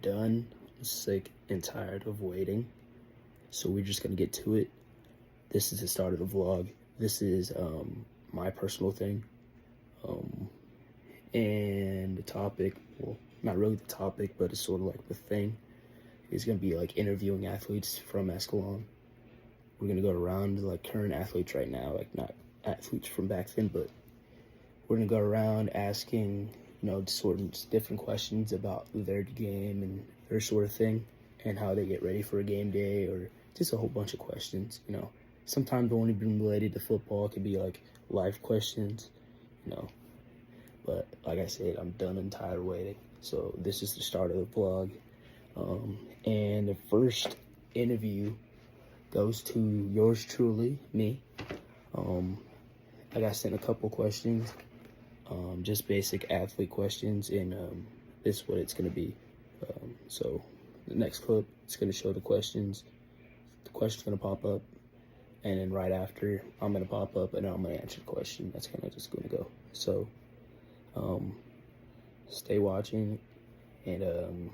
done. I'm sick and tired of waiting. So we're just gonna get to it. This is the start of the vlog. This is my personal thing. And the topic, well, not really the topic, but it's sort of like the thing, is gonna be like interviewing athletes from Escalon. We're gonna go around like current athletes right now, like not athletes from back then, but we're gonna go around asking, sort of different questions about their game and their sort of thing, and how they get ready for a game day, or just a whole bunch of questions. Sometimes they only been related to football. It could be like life questions, But like I said, I'm done and tired of waiting. So this is the start of the vlog. And the first interview goes to yours truly, me. I got sent a couple questions, just basic athlete questions, and this is what it's going to be. So the next clip, it's going to show the questions. The question's going to pop up, and then right after, I'm going to pop up, and I'm going to answer the question. That's kind of just going to go. So stay watching, and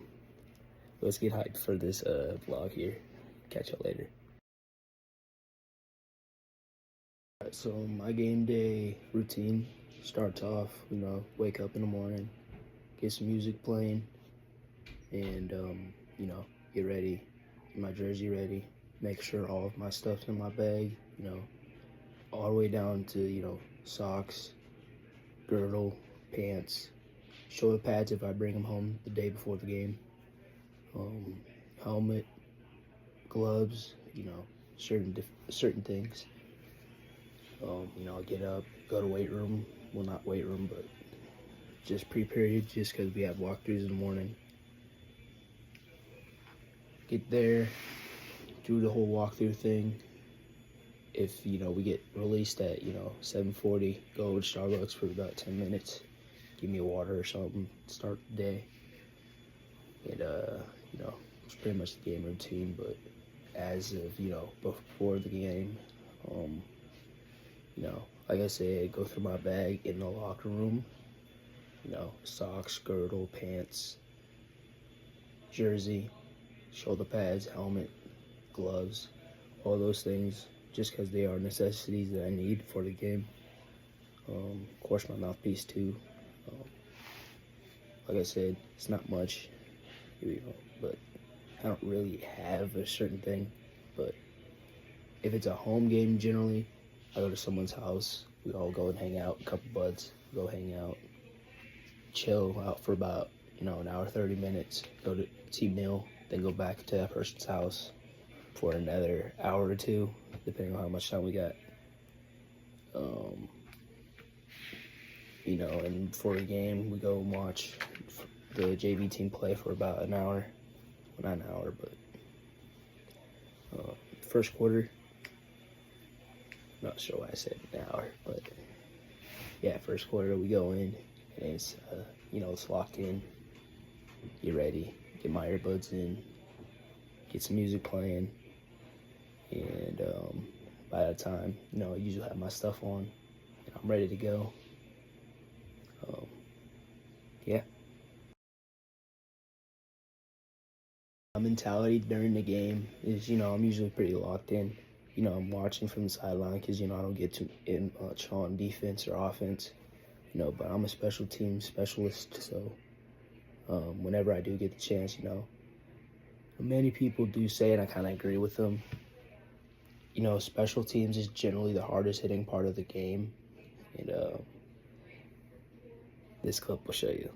let's get hyped for this vlog here. Catch y'all later. Alright, so my game day routine starts off, wake up in the morning, get some music playing, and get ready, get my jersey ready, make sure all of my stuff's in my bag, all the way down to, socks, girdle, pants, shoulder pads if I bring them home the day before the game, helmet, gloves, certain things. I get up, go to weight room. Well, not weight room, but just pre-period, just because we have walkthroughs in the morning. Get there, do the whole walkthrough thing. If, we get released at, 7:40, go to Starbucks for about 10 minutes. Give me a water or something, start the day. And, it's pretty much the game routine, but as of, before the game, like I said, go through my bag in the locker room, socks, girdle, pants, jersey, shoulder pads, helmet, gloves, all those things, just because they are necessities that I need for the game. Of course, my mouthpiece too. Like I said, it's not much, but I don't really have a certain thing. But if it's a home game, generally, I go to someone's house. We all go and hang out, a couple buds, go hang out, chill out for about, an hour, 30 minutes, go to team meal, then go back to that person's house for another hour or two, depending on how much time we got. And before the game, we go and watch the JV team play for about an hour. Well, not an hour, but first quarter. Not sure why I said an hour, but yeah, first quarter we go in, and it's it's locked in. Get ready, get my earbuds in, get some music playing, and by that time, I usually have my stuff on, and I'm ready to go. Yeah. My mentality during the game is, I'm usually pretty locked in. I'm watching from the sideline because, I don't get too in much on defense or offense, but I'm a special team specialist. So whenever I do get the chance, many people do say, and I kind of agree with them, special teams is generally the hardest hitting part of the game. And this clip will show you.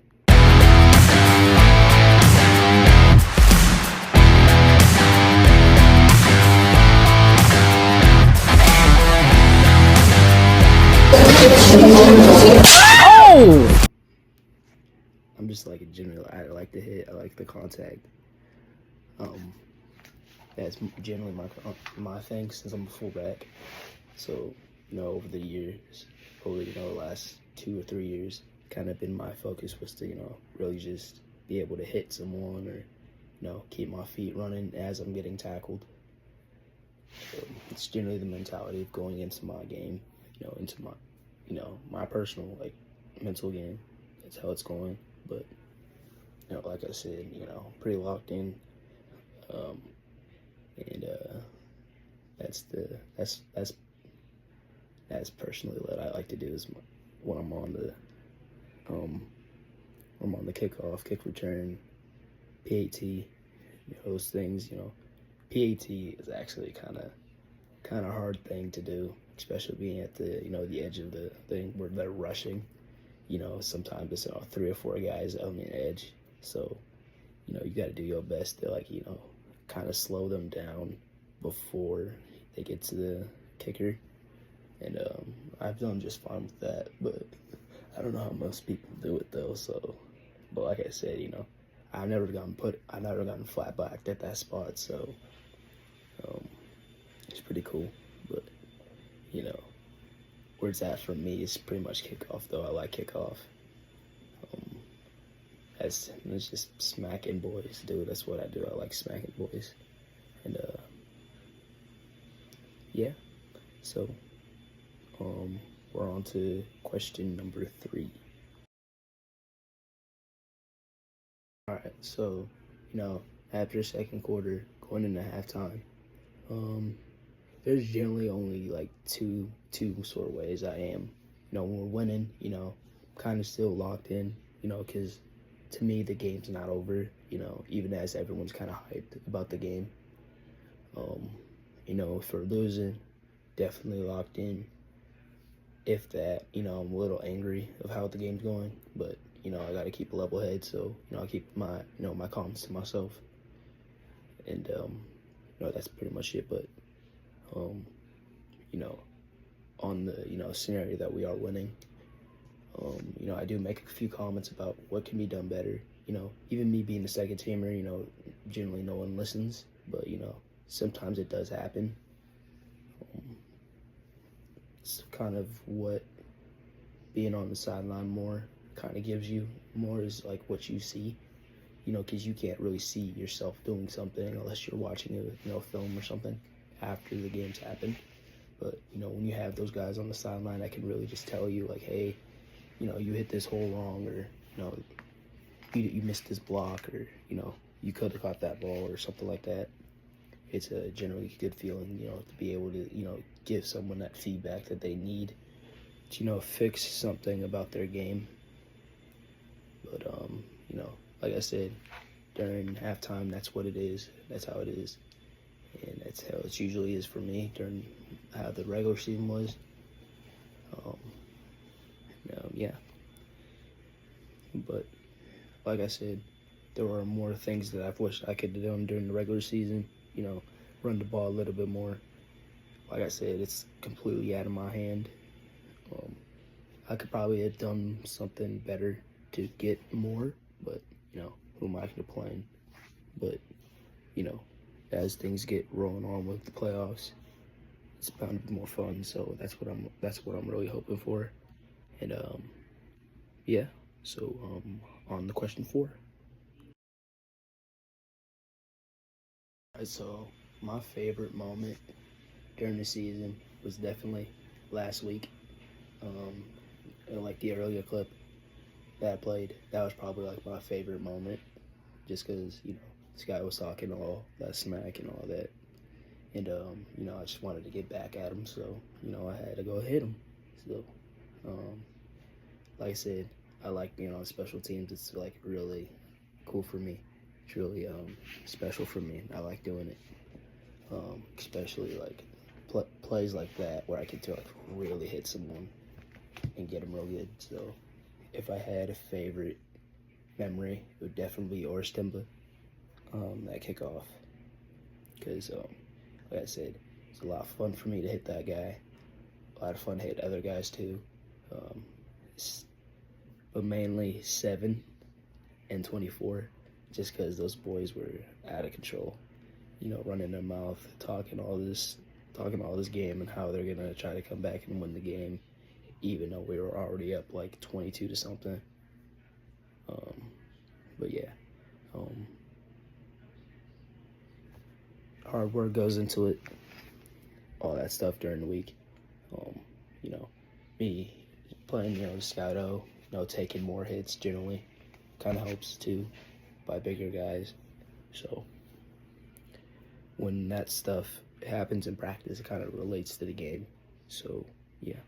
Oh! I'm just like a general. I like the hit. I like the contact. That's generally my thing since I'm a fullback. So over the years, the last 2 or 3 years, kind of been my focus was to really just be able to hit someone or keep my feet running as I'm getting tackled. So it's generally the mentality of going into my game, into my my personal mental game. That's how it's going. But like I said, pretty locked in. Um, and that's the that's personally what I like to do is when um I'm on the kickoff, kick return, PAT, those things. PAT is actually kind of hard thing to do, especially being at the edge of the thing where they're rushing. Sometimes it's 3 or 4 guys on the edge, so you got to do your best to kind of slow them down before they get to the kicker. And I've done just fine with that, but I don't know how most people do it though. So, but like I said, I've never gotten flat backed at that spot, so um, it's pretty cool. But you know, where it's at for me is pretty much kickoff, though. I like kickoff. Um, it's just smacking boys, dude. That's what I do. I like smacking boys, and yeah. So, we're on to question number 3. All right. So, after second quarter, going into halftime, um, there's generally only like two sort of ways I am. When we're winning, kind of still locked in, because to me the game's not over. Even as everyone's kind of hyped about the game. Um, if we're losing, definitely locked in. If that, I'm a little angry of how the game's going, but I got to keep a level head, so I keep my comments to myself, and that's pretty much it. But you know, on the scenario that we are winning, I do make a few comments about what can be done better. Even me being the second teamer, generally no one listens, but sometimes it does happen. It's kind of what being on the sideline more kind of gives you more is like what you see, because you can't really see yourself doing something unless you're watching a film or something after the game's happened. But when you have those guys on the sideline that can really just tell you like, hey, you hit this hole wrong, or you missed this block, or you could have caught that ball or something like that. It's a generally good feeling, to be able to give someone that feedback that they need to fix something about their game. But like I said, during halftime, that's what it is. That's how it is, and that's how it usually is for me during how the regular season was. Yeah. But like I said, there were more things that I've wished I could have done during the regular season. Run the ball a little bit more. Like I said, it's completely out of my hand. I could probably have done something better to get more, but who am I to complain? But as things get rolling on with the playoffs, it's bound to be more fun. So that's what I'm really hoping for. And yeah. So on the question 4. Alright, so my favorite moment during the season was definitely last week. Like the earlier clip that I played, that was probably like my favorite moment, just because this guy was talking all that smack and all that, and I just wanted to get back at him, so I had to go hit him. So like I said, I like being on special teams. It's like really cool for me. It's really special for me. I like doing it, especially like plays like that where I can like really hit someone and get them real good. So if I had a favorite memory, it would definitely be Orstimba, that kickoff, because like I said, it's a lot of fun for me to hit that guy. A lot of fun to hit other guys too. But mainly 7 and 24, just because those boys were out of control. Running their mouth, talking all this game and how they're gonna try to come back and win the game, even though we were already up like 22 to something. But yeah, hard work goes into it. All that stuff during the week. Me playing, Scout O, taking more hits generally kind of helps too. by bigger guys. So when that stuff happens in practice, it kind of relates to the game. So yeah,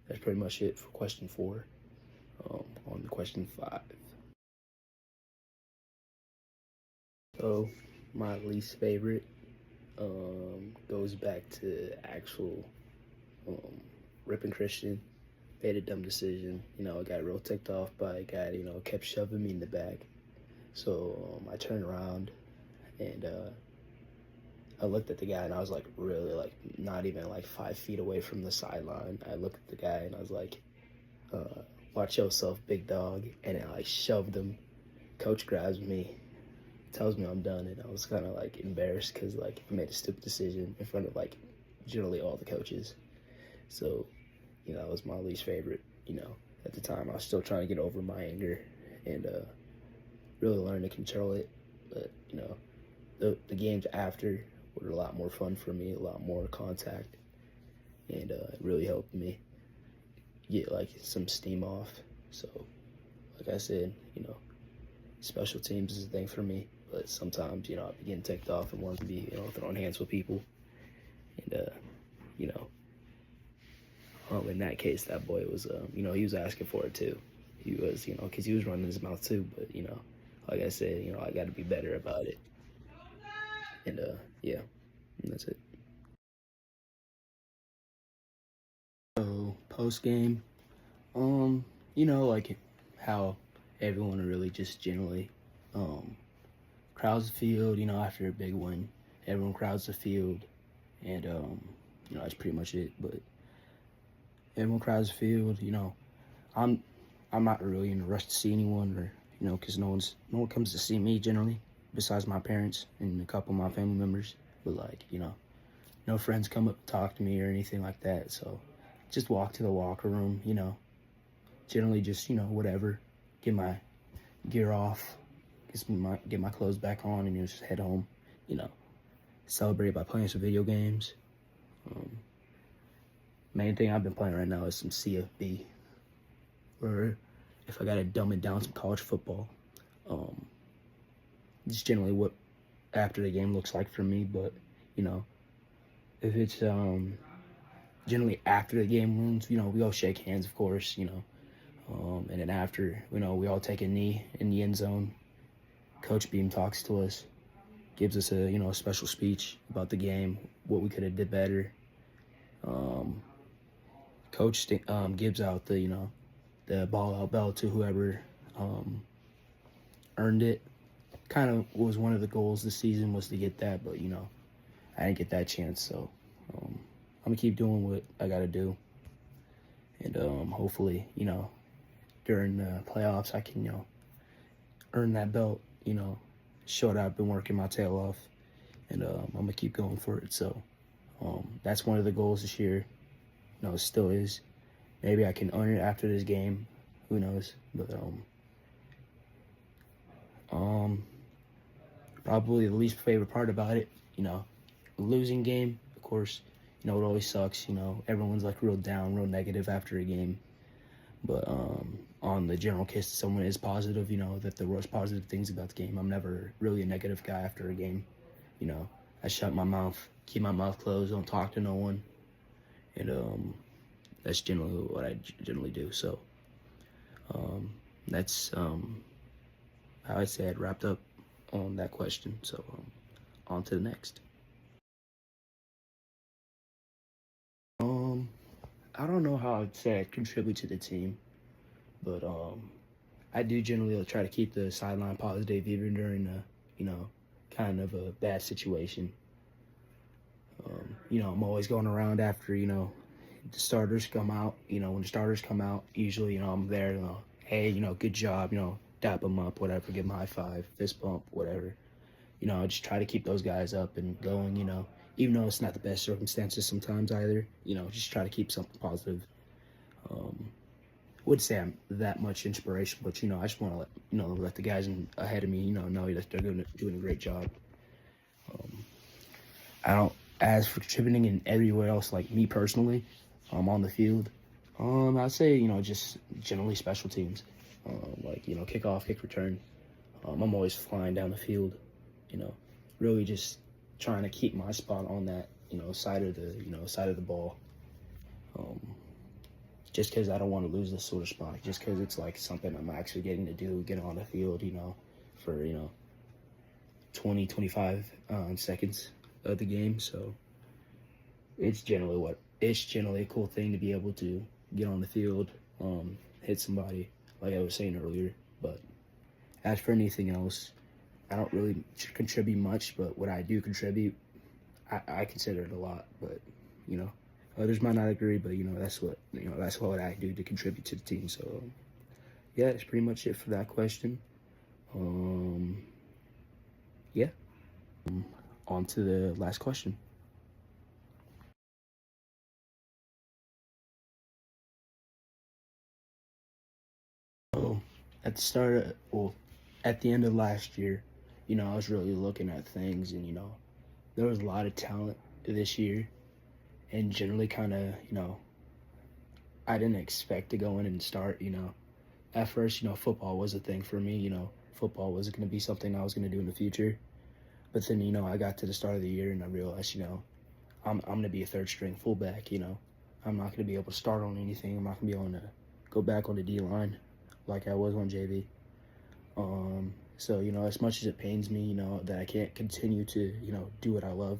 that's pretty much it for question 4. On question 5. So my least favorite goes back to actual ripping Christian. Made a dumb decision. I got real ticked off by a guy, kept shoving me in the back. So I turned around and I looked at the guy and I was like really like not even like 5 feet away from the sideline. I looked at the guy and I was like, watch yourself, big dog. And I shoved him. Coach grabs me, tells me I'm done, and I was kind of like embarrassed because like I made a stupid decision in front of like generally all the coaches. So that was my least favorite. At the time I was still trying to get over my anger and really learn to control it. But the games after were a lot more fun for me, a lot more contact, and it really helped me get like some steam off. So like I said, special teams is a thing for me, but sometimes I be getting ticked off and want to be throwing hands with people, and in that case that boy was he was asking for it too. He was because he was running his mouth too, but like I said, I got to be better about it. And yeah, and that's it. So post game, like how everyone really just generally crowds the field. After a big win, everyone crowds the field, and that's pretty much it. But everyone crowds the field. I'm not really in a rush to see anyone, or because no one comes to see me generally, besides my parents and a couple of my family members. But like no friends come up to talk to me or anything like that. So just walk to the locker room. Generally just whatever, get my gear off, get my clothes back on, and just head home. Celebrate by playing some video games. Main thing I've been playing right now is some CFB, or if I gotta dumb it down, some college football. Just generally what after the game looks like for me. But if it's generally after the game wins, we all shake hands, of course, and then after, we all take a knee in the end zone. Coach Beam talks to us, gives us a special speech about the game, what we could have did better. Coach gives out the ball out belt to whoever earned it. Kind of was one of the goals this season was to get that, but I didn't get that chance. So I'm gonna keep doing what I gotta do, and hopefully during the playoffs I can earn that belt. Show that I've been working my tail off, and I'm gonna keep going for it. So that's one of the goals this year. It still is. Maybe I can earn it after this game. Who knows? But probably the least favorite part about it, losing game. Of course, it always sucks. Everyone's like real down, real negative after a game. But on the general case, someone is positive. That there was positive things about the game. I'm never really a negative guy after a game. I shut my mouth, keep my mouth closed, don't talk to no one, and that's generally what I generally do. So that's how I say it wrapped up on that question. So on to the next. I don't know how I'd say I contribute to the team, but I do generally try to keep the sideline positive even during a kind of a bad situation. I'm always going around after the starters come out. When the starters come out, usually I'm there. Hey, good job. Dap them up, whatever. Give them a high five, fist bump, whatever. I just try to keep those guys up and going. Even though it's not the best circumstances sometimes either. Just try to keep something positive. Wouldn't say I'm that much inspiration, but I just want to let the guys ahead of me know that they're doing a great job. I don't, as for contributing in everywhere else, like me personally, on the field, I'd say just generally special teams, like kickoff, kick return, I'm always flying down the field, you know, really just trying to keep my spot on that, side of the ball. Just because I don't want to lose this sort of spot, just because it's like something I'm actually getting to do, get on the field, for, 20, 25 seconds of the game. So it's generally a cool thing to be able to get on the field, hit somebody, like I was saying earlier. But as for anything else, I don't really contribute much, but what I do contribute, I consider it a lot. But others might not agree, but that's what I do to contribute to the team. So yeah, that's pretty much it for that question. Yeah. On to the last question. So at the end of last year, I was really looking at things, and there was a lot of talent this year, and generally kind of, I didn't expect to go in and start. At first, football was a thing for me. Football was going to be something I was going to do in the future. But then, I got to the start of the year and I realized, I'm going to be a third string fullback. I'm not going to be able to start on anything. I'm not going to be able to go back on the D line like I was on JV. So, as much as it pains me, that I can't continue to, do what I love,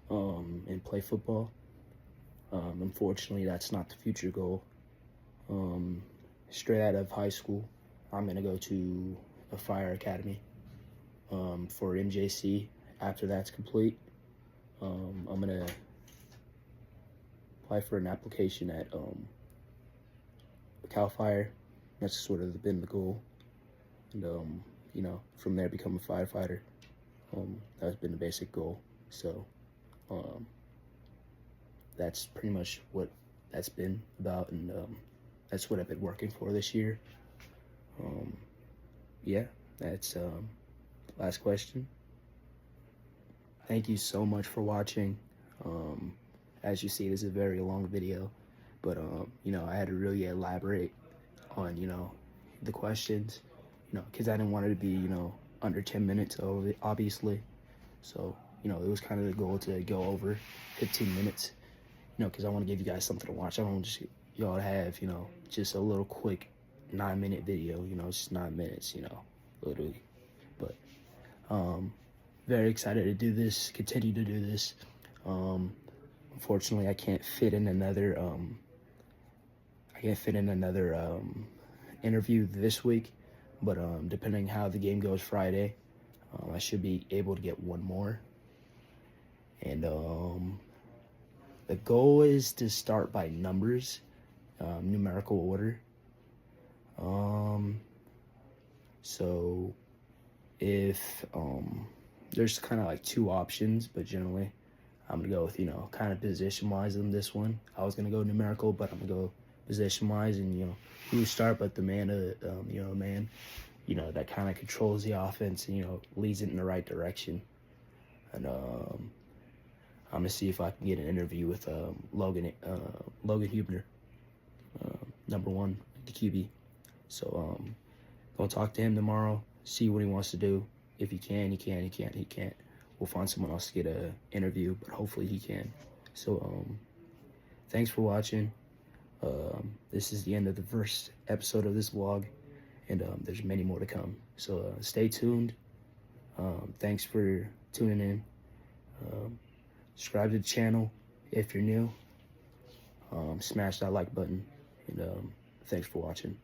and play football. Unfortunately, that's not the future goal. Straight out of high school, I'm going to go to a fire academy, for MJC. After that's complete, I'm going to apply for an application at Cal Fire. That's sort of been the goal. And, from there become a firefighter. That's been the basic goal. So that's pretty much what that's been about, and that's what I've been working for this year. Yeah, that's last question. Thank you so much for watching. As you see, this is a very long video, but I had to really elaborate on the questions, because I didn't want it to be under 10 minutes, obviously. So it was kind of the goal to go over 15 minutes, because I want to give you guys something to watch. I don't want just y'all to have just a little quick 9-minute video. Just 9 minutes, literally. But very excited to do this, continue to do this. Unfortunately, I can't fit in another interview this week, but depending how the game goes Friday, I should be able to get one more. And the goal is to start by numbers, numerical order. So if there's kind of like two options, but generally I'm gonna go with kind of position wise in this one. I was gonna go numerical, but I'm gonna go position wise, and who start but the man that kind of controls the offense and leads it in the right direction. And I'm gonna see if I can get an interview with Logan Huebner, number 1, the QB. So gonna talk to him tomorrow, see what he wants to do. If he can, he can. He can't, he can't. We'll find someone else to get an interview, but hopefully he can. So thanks for watching. This is the end of the first episode of this vlog, and there's many more to come. So stay tuned. Thanks for tuning in. Subscribe to the channel if you're new. Smash that like button, and thanks for watching.